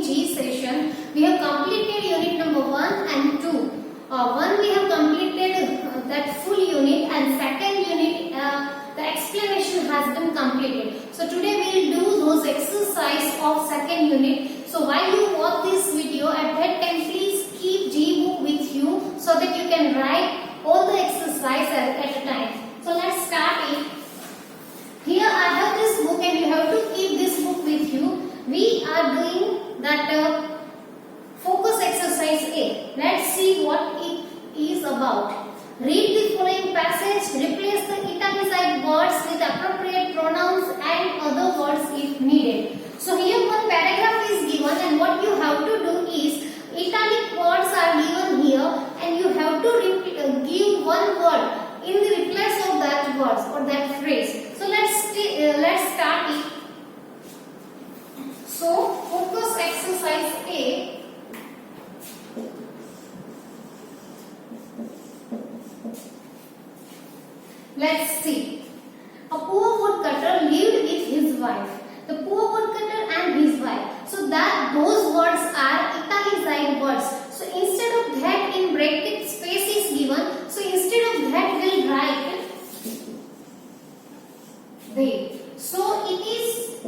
G session, we have completed unit number 1 and 2. 1 we have completed that full unit, and second unit the explanation has been completed. So today we will do those exercise of second unit. So while you watch this video, at that time please keep G book with you so that you can write all the exercise at a time. So let's start it. Here I have this book and you have to keep this book with you. We are doing that focus exercise A. Let's see what it is about. Read the following passage, replace the italicized words with appropriate pronouns and other words if needed. So here one paragraph is given and what you have to do is italic words are given here and you have to give one word in the replace of that words or that phrase. So let's start it. So focus exercise A. Let's see. A poor woodcutter lived with his wife. The poor woodcutter and his wife. So that those words are italicized words. So instead of that in bracket space is given. So instead of that we'll write they. So it is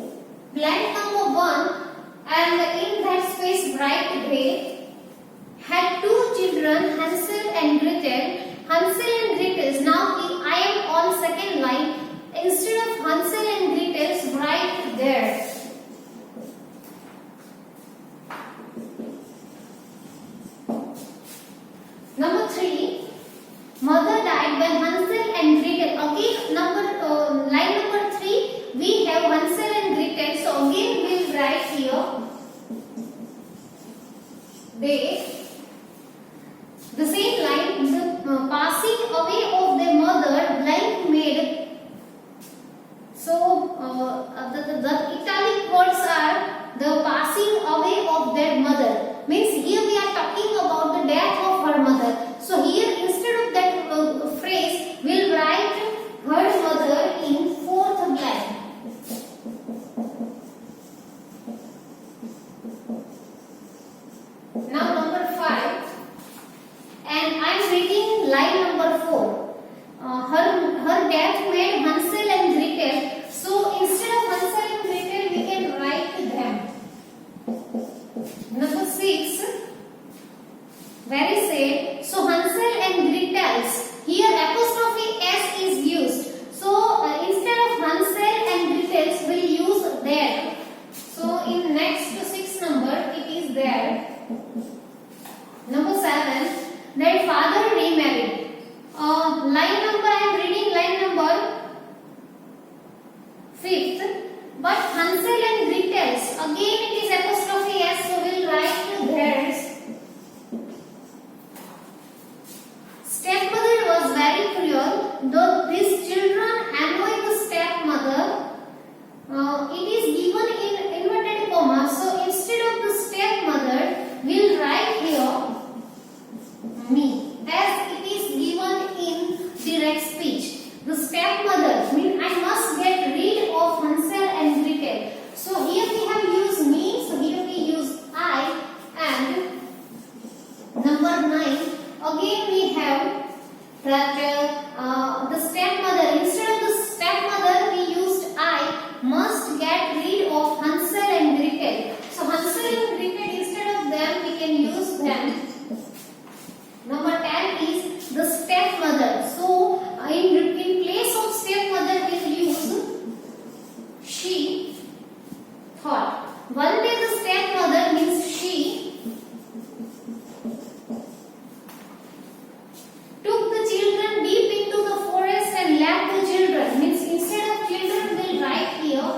blank number 1 and in that space write they had two children, Hansel and Gretel. Hansel and Gretel. Now I am on second line. Instead of Hansel and Gretel, write there. Number 3. Mother died when Hansel and Gretel. Again, line number 3. We have Hansel and Gretel. So again, we will write here. They. The same line. The passing away of their mother, blank made. So the italic words are the passing away of their mother. Means here we are talking about the death of her mother. So here instead of that phrase, we'll write her mother in fourth blank. Now number 5. And I am reading line number 4. Her death made Hansel and Gretel. So instead of Hansel and Gretel, we can write them. Number 6. Very sad. So Hansel and Gretel's. Here apostrophe S is used. So instead of Hansel and Gretel's, we'll use there. So in next to 6 number, it is there. Number 7. Their father remarried. Line number, I am reading line number 5th. But Hansel and Gretel's, again it is apostrophe S, so we will write theirs. Stepmother was very cruel, though these children annoy the stepmother. It is given in inverted comma, so instead of the stepmother, we will write here me, as it is given in direct speech. The stepmother means I must get rid of Hansel and Gretel. So here we have used me, so here we use I, and number 9. Again we have that the stepmother, instead of the stepmother we used I, must get rid of Hansel and Gretel. So Hansel and Gretel, instead of them we can use them. Number 10 is the stepmother. So in place of stepmother we will use she thought. One day the stepmother means she took the children deep into the forest and left the children. Means instead of children we will write here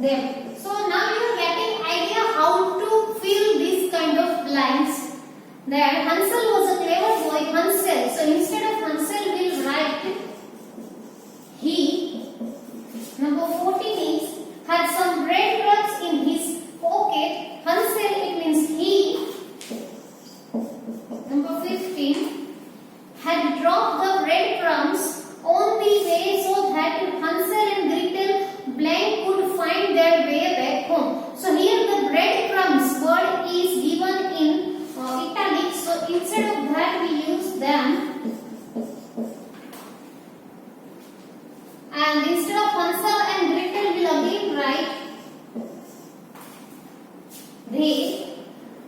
them. So now you are getting idea how to fill these kind of lines. There Hansel was a clever boy, Hansel. So instead of Hansel we will write he. Number 14 is had some breadcrumbs in his pocket. Hansel, it means he. Number 15 had dropped the breadcrumbs on the way so that Hansel and Gretel blank could find their way back home. So here the breadcrumbs word they.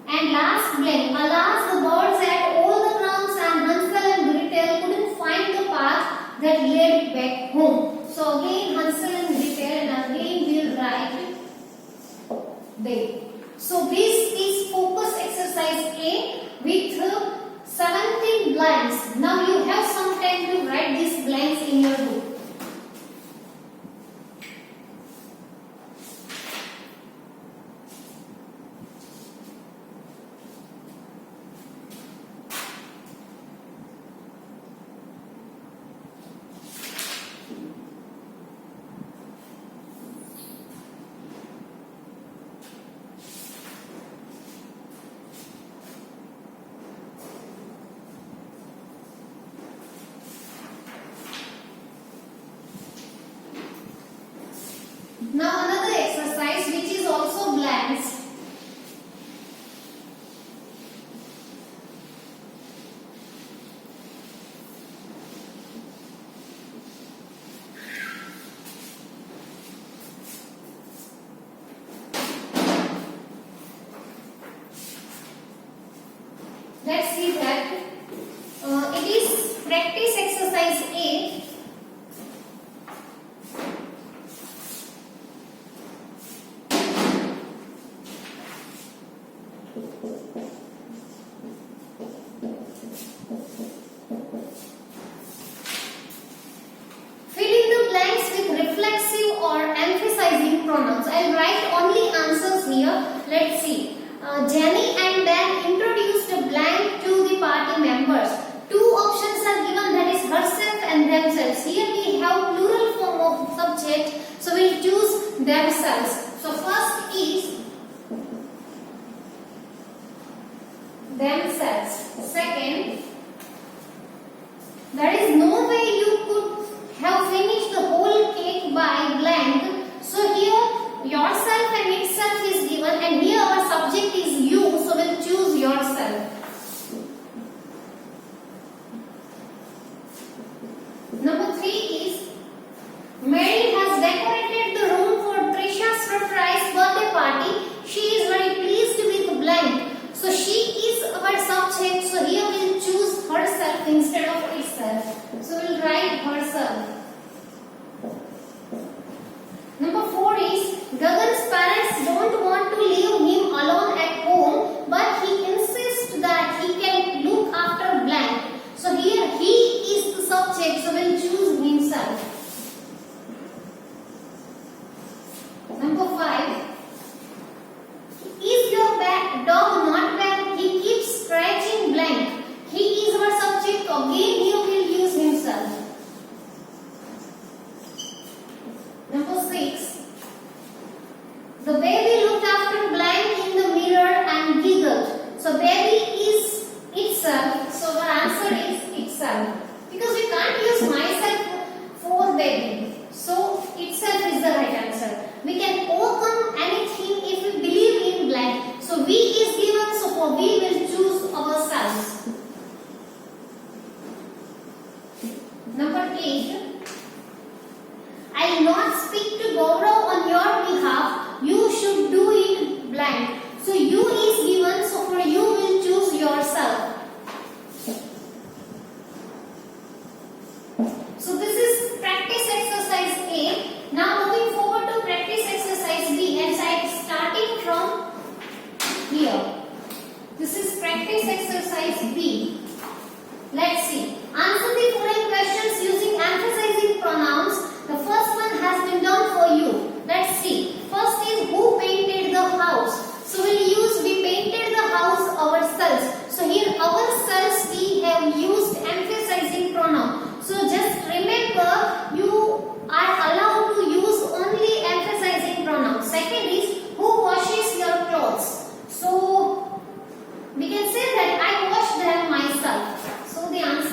And last blank. Alas, the birds at all the grounds and Hansel and Gretel couldn't find the path that led back home. So again Hansel and Gretel, and again we'll write they. So this is focus exercise A with 17 blanks. Now you have some time to write these blanks in your book. Now another exercise which is also blanks. Let's see that it is practice exercise A. Fill in the blanks with reflexive or emphasizing pronouns. I'll write only answers here. Let's see. Jenny and Dan introduced a blank to the party members. Two options are given, that is herself and themselves. Here we have plural form of subject, so we'll choose themselves. So first is themselves. Second, there is no way you could have finished the whole cake by blank. So here yourself and itself is given, and here our subject is you, so we'll choose yourself. Number 3 is Mary has decorated the room for Trisha's surprise birthday party. She is very pleased with blank. So she is our subject, so here we'll choose herself instead of itself. So we'll write herself. Number 4 is Gagan's parents don't want to leave him alone at home, but he insists that he can look after blank. So here he is the subject, so we'll choose himself. Number 5. Is your dog not well? He keeps scratching blank. He is our subject, again here we'll use himself. Number 6. The baby looked after blank in the mirror and giggled. So baby is itself, so the answer is itself. Because we can't use myself for baby. So itself is the right answer. We can overcome anything if we believe in blank. So we is given, so for we will choose ourselves. Number 8. I will not speak to Gaurav on your behalf. You should do it blank. So you is given, so for you will choose yourself. So this is practice exercise A. Now moving forward to practice exercise B, and starting from here. This is practice exercise B. Let's see. Answer the following questions using emphasizing pronouns. The first one has been done for you. Let's see. First is who painted the house? So we painted the house ourselves. So here ourselves we have used emphasizing pronoun. So just remember, you are allowed to use only emphasizing pronouns. Second is who washes your clothes? So we can say that I wash them myself. So the answer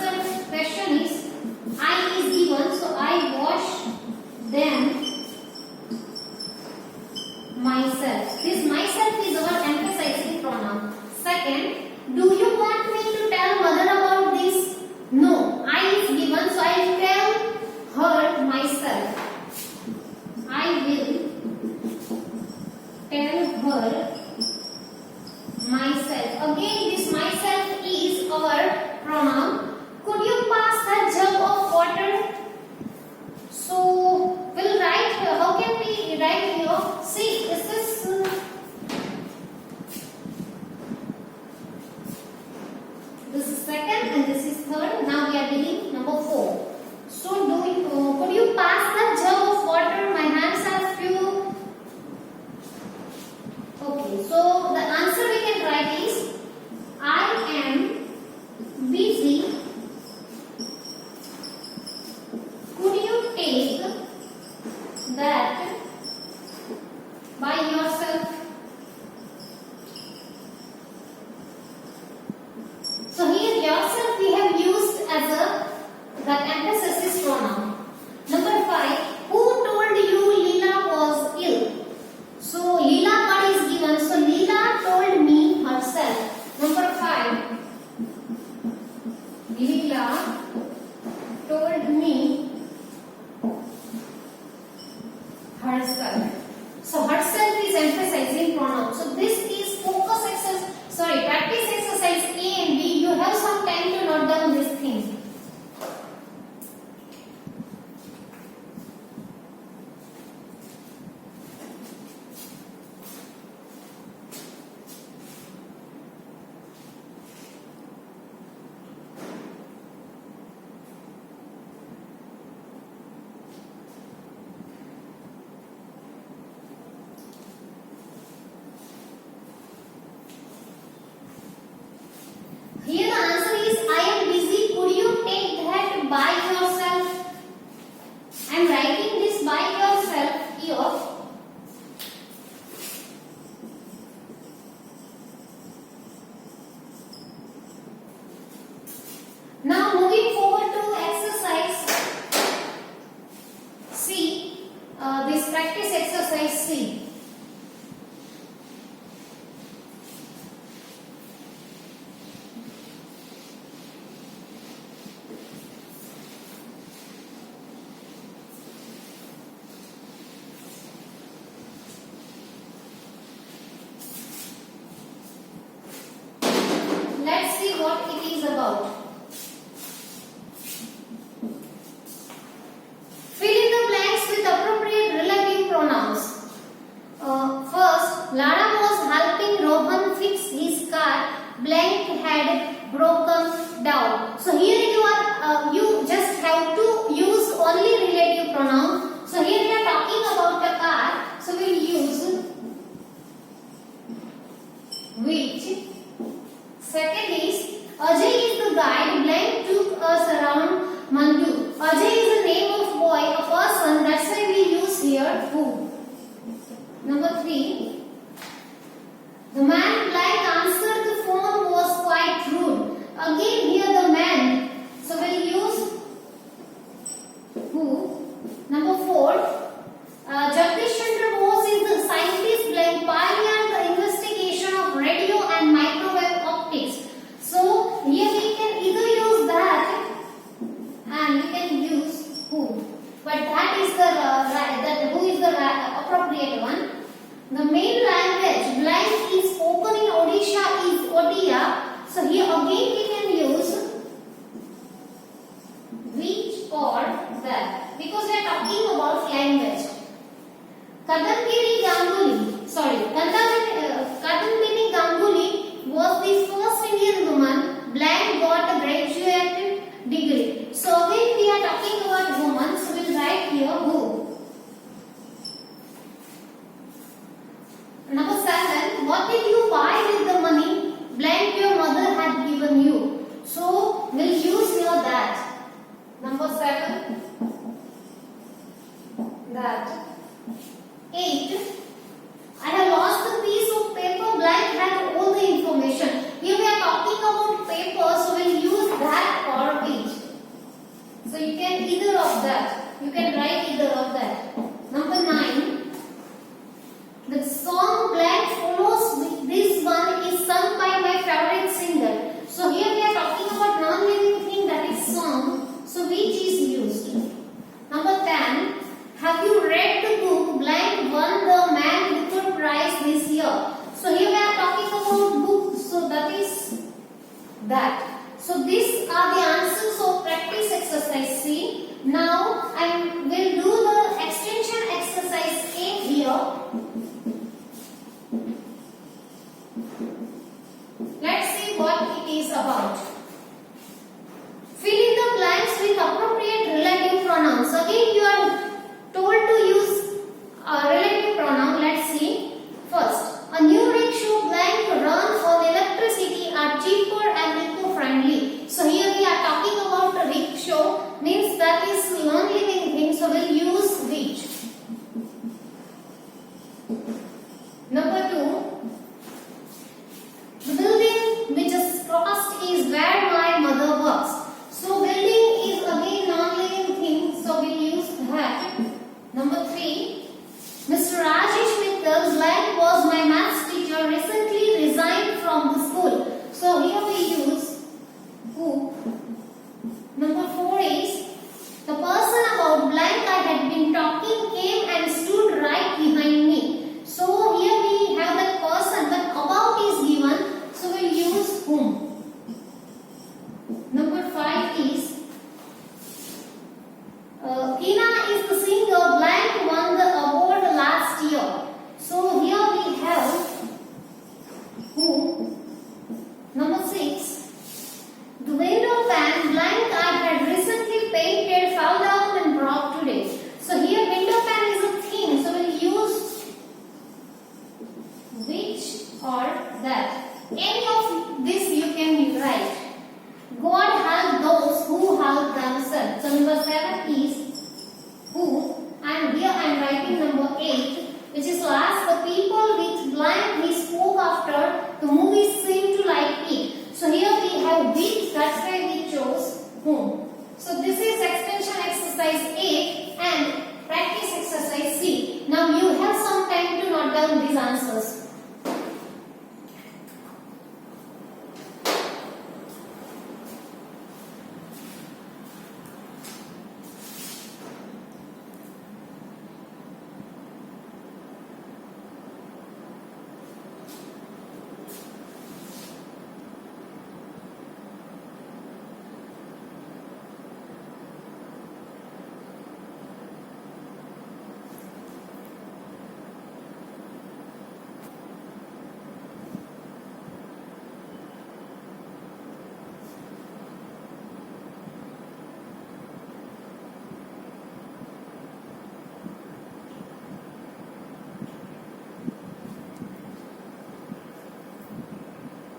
believe. Number 4. So could you pass the jug of water? My hands are few. Okay, so the answer we can write is I am busy. Could you take that by yourself? So here yourself we have used as that antecessor pronoun. Number 5. Who told you Leela was ill? So Leela card is given. So Leela told me herself. Number 5. Leela told me herself. So herself is emphasizing pronoun. So this is focus exercise. Sorry, practice exercise A and B. You have some time to note down this thing. Here the answer is I am busy. Could you take that by yourself? I am writing this by yourself here. Now moving forward to exercise C. This practice exercise C. Let's see what it is about. Fill in the blanks with appropriate relative pronouns. First, Lara was helping Rohan fix his car. Blank had broken down. So here you just have to use only relative pronoun. So here we are talking about a car. So we'll use which. Second is Ajay is the guide. Blank took us around Mandu. Ajay is the name of boy, a person. That's why we use here who. Number 3. The man blank answered the phone was quite rude. Again here the man. So we'll use who. Number 4. Jagdish Chandra Bose is the scientist blank pioneered the investigation of radio and microwave optics. So here we can either use that and we can use who. But that is the who is the appropriate one. The main language blank is spoken in Odisha is Odia. So here again we can use which or that because we are talking about language. Kadambini Ganguly was the first Indian woman. Blank got a graduate degree. So again we are talking about woman. So we'll write here who. Number 7. What did you buy with the money? Blank your mother had given you. So we'll use here that. Number 7. That. 8. I have lost a piece of paper. Blank had all the information. Here we are talking about paper, so we'll use that or which. So you can either of that. You can write either of that. Number 9. The song Blank follows with this one is sung by my favorite singer. So here we are talking about non-living thing, that is song. So which is used. Number 10. Have you read the book Blank won the Man Booker Prize this year? So here we are talking about books. So that is that. So these are the answers of practice exercise C. Now I will do the extension exercise A here. Let's see what it is about. Fill in the blank called that. Any of this you can write. God help those who help themselves. So number 7 is who, and here I am writing number 8, which is last. The people with blind he spoke after